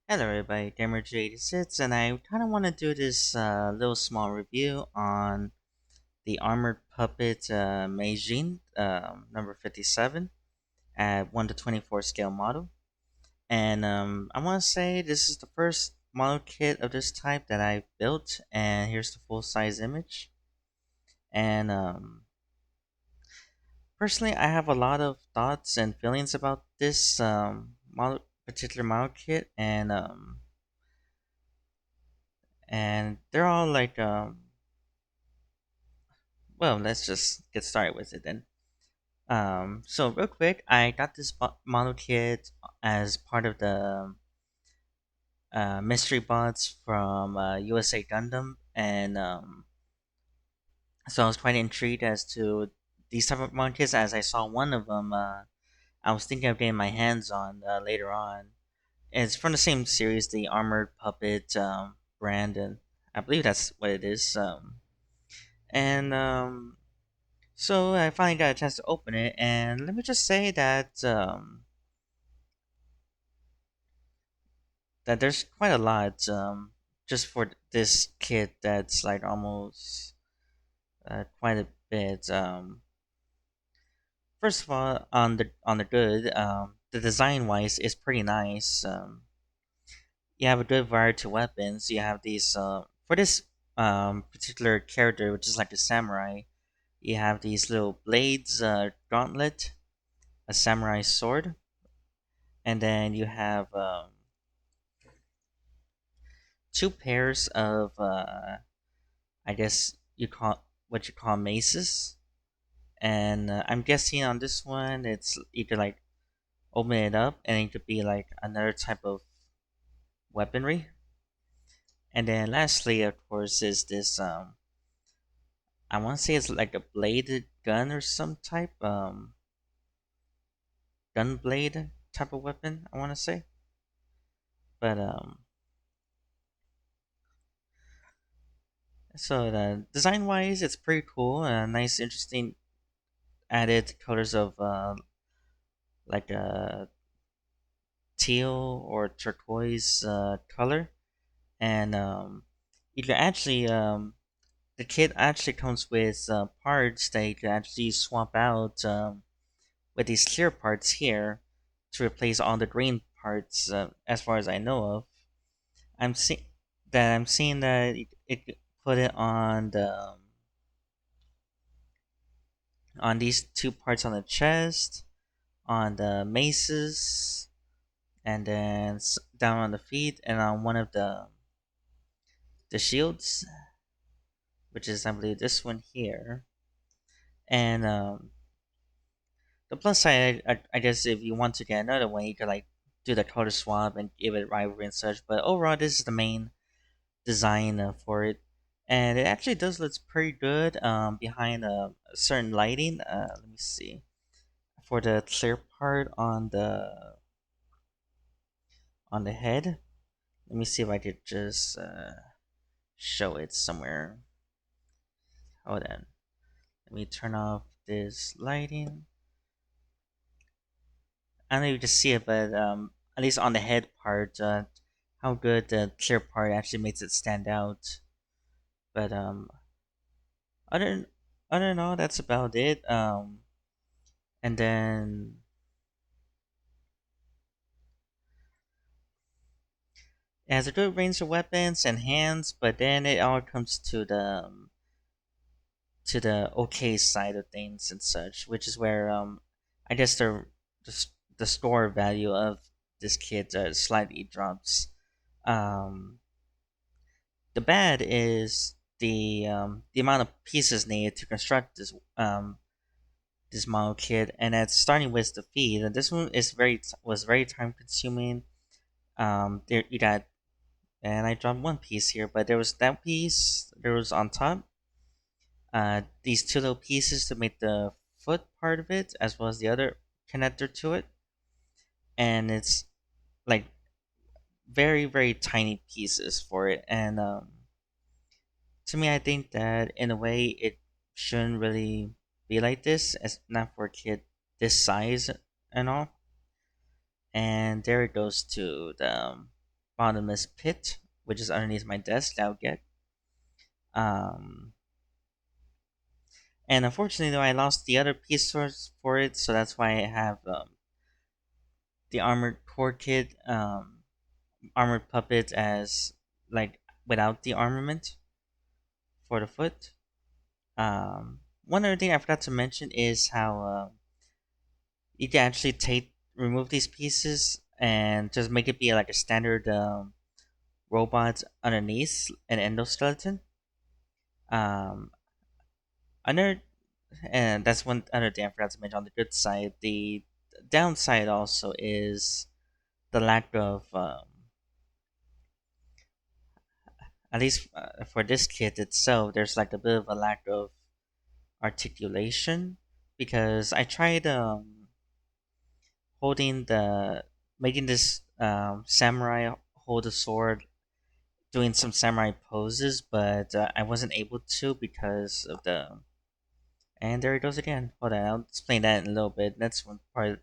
Hello everybody, GamerJ86, and I kind of want to do this little small review on the Armored Puppet Meijin number 57 at 1 to 24 scale model. And I want to say this is the first model kit of this type that I built, and here's the full size image. And personally, I have a lot of thoughts and feelings about this particular model kit, and they're all like well, let's just get started with it then. So real quick, I got this model kit as part of the mystery bots from USA Gundam, and so I was quite intrigued as to these type of model kits. As I saw one of them, I was thinking of getting my hands on later on. It's from the same series, the Armored Puppet brand, and I believe that's what it is. And So I finally got a chance to open it, and let me just say that there's quite a lot just for this kit that's like almost quite a bit. First of all, on the good, the design wise is pretty nice. You have a good variety of weapons. You have these for this particular character, which is like a samurai. You have these little blades, gauntlet, a samurai sword, and then you have two pairs of I guess you call what you call maces, and I'm guessing on this one it's you could like open it up and it could be like another type of weaponry. And then lastly, of course, is this I want to say it's like a bladed gun or some type gun blade type of weapon. I want to say, but so the design wise, it's pretty cool. Nice, interesting added colors of like a teal or turquoise color, and you can actually the kit actually comes with parts that you can actually swap out with these clear parts here to replace all the green parts. As far as I know of, I'm seeing that it could put it on on these two parts on the chest, on the maces, and then down on the feet, and on one of the shields, which is I believe this one here. And the plus side, I guess, if you want to get another one, you could like do the color swap and give it rivalry and such. But overall, this is the main design for it, and it actually does look pretty good behind a certain lighting. Let me see for the clear part on the head. Let me see if I could just show it somewhere. Hold on. Let me turn off this lighting. I don't know if you can see it, but at least on the head part, how good the clear part actually makes it stand out. But other other than all, that's about it. And then it has a good range of weapons and hands, but then it all comes to the okay side of things and such, which is where I guess the store value of this kit slightly drops. Um, the bad is the amount of pieces needed to construct this model kit, and that's starting with the feed. And this one is very time consuming. There you got, and I dropped one piece here, but there was that piece. There was on top. These two little pieces to make the foot part of it, as well as the other connector to it, and it's like very tiny pieces for it. And to me, I think that in a way it shouldn't really be like this, as not for a kid this size and all. And there it goes to the bottomless pit, which is underneath my desk that I'll get. Um, and unfortunately, though, I lost the other piece for it, so that's why I have the armored core kit, armored puppet as like without the armament for the foot. One other thing I forgot to mention is how you can actually take remove these pieces and just make it be like a standard robot underneath an endoskeleton. Um, another and that's one other thing I forgot to mention on the good side. The downside also is the lack of at least for this kit itself, there's like a bit of a lack of articulation because I tried holding the making this samurai hold a sword, doing some samurai poses, but I wasn't able to because of the. And there it goes again. Hold on, I'll explain that in a little bit. That's one part.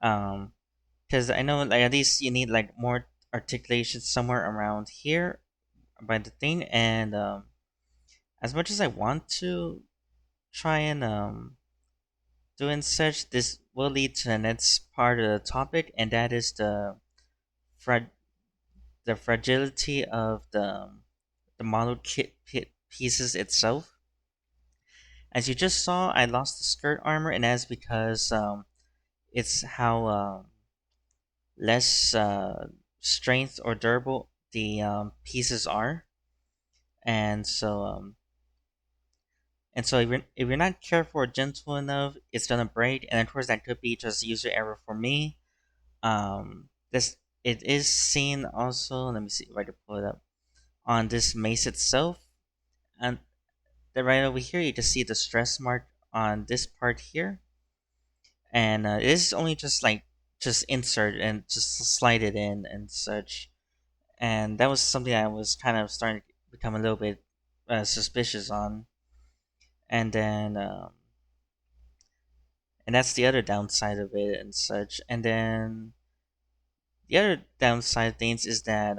Um, because I know like at least you need like more articulation somewhere around here by the thing, and as much as I want to try and doing such, this will lead to the next part of the topic, and that is fra- the fragility of the model pieces itself. As you just saw, I lost the skirt armor, and that's because it's how less strength or durable the pieces are, and so if you're not careful or gentle enough, it's gonna break. And of course, that could be just user error for me. This it is seen also. Let me see if I can pull it up on this mace itself, and then right over here you can see the stress mark on this part here, and it is only just like just insert and just slide it in and such. And that was something I was kind of starting to become a little bit suspicious on. And then and that's the other downside of it and such. And then the other downside things is that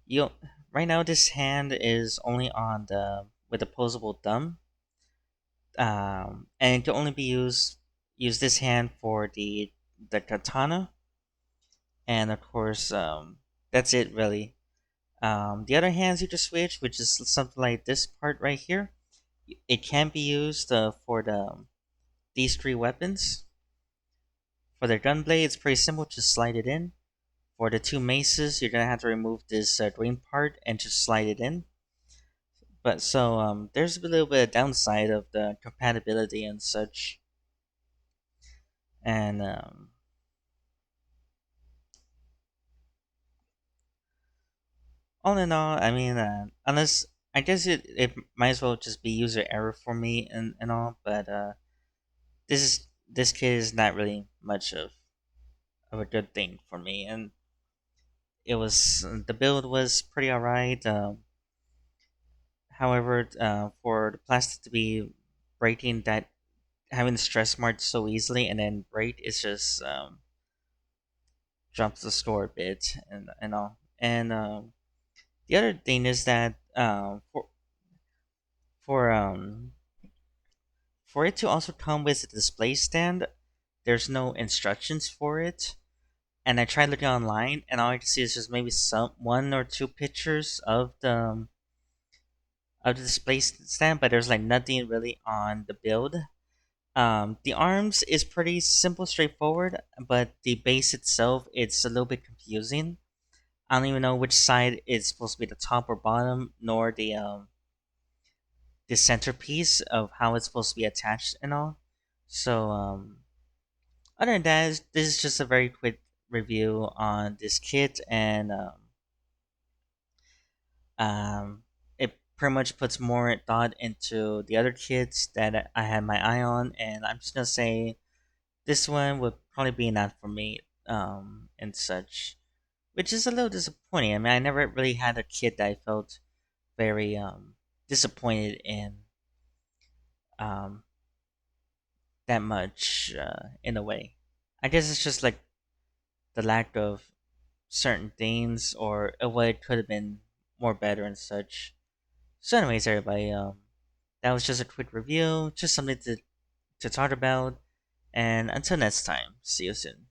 you right now this hand is only on the with opposable thumb, and it can only be use this hand for the katana, and of course that's it really. The other hands you just switch, which is something like this part right here, it can be used for these three weapons. For the gunblade, it's pretty simple, just slide it in. For the two maces, you're gonna have to remove this green part and just slide it in. But so there's a little bit of downside of the compatibility and such. And all in all, I mean, unless I guess it might as well just be user error for me and all. But this kit is not really much of a good thing for me, and it was the build was pretty alright. However, for the plastic to be breaking that having the stress mark so easily and then break, it's just drops the score a bit and all. And the other thing is that for um for it to also come with a display stand, there's no instructions for it. And I tried looking online, and all I can see is just maybe some one or two pictures of the display stand, but there's like nothing really on the build. The arms is pretty simple, straightforward, but the base itself it's a little bit confusing. I don't even know which side is supposed to be the top or bottom, nor the centerpiece of how it's supposed to be attached and all. So other than that, this is just a very quick review on this kit, and it pretty much puts more thought into the other kits that I had my eye on, and I'm just gonna say this one would probably be not for me, and such, which is a little disappointing. I mean, I never really had a kit that I felt very disappointed in um, that much in a way. I guess it's just like the lack of certain things or what it could have been more better and such. So, anyways, everybody, that was just a quick review, just something to talk about. And until next time, see you soon.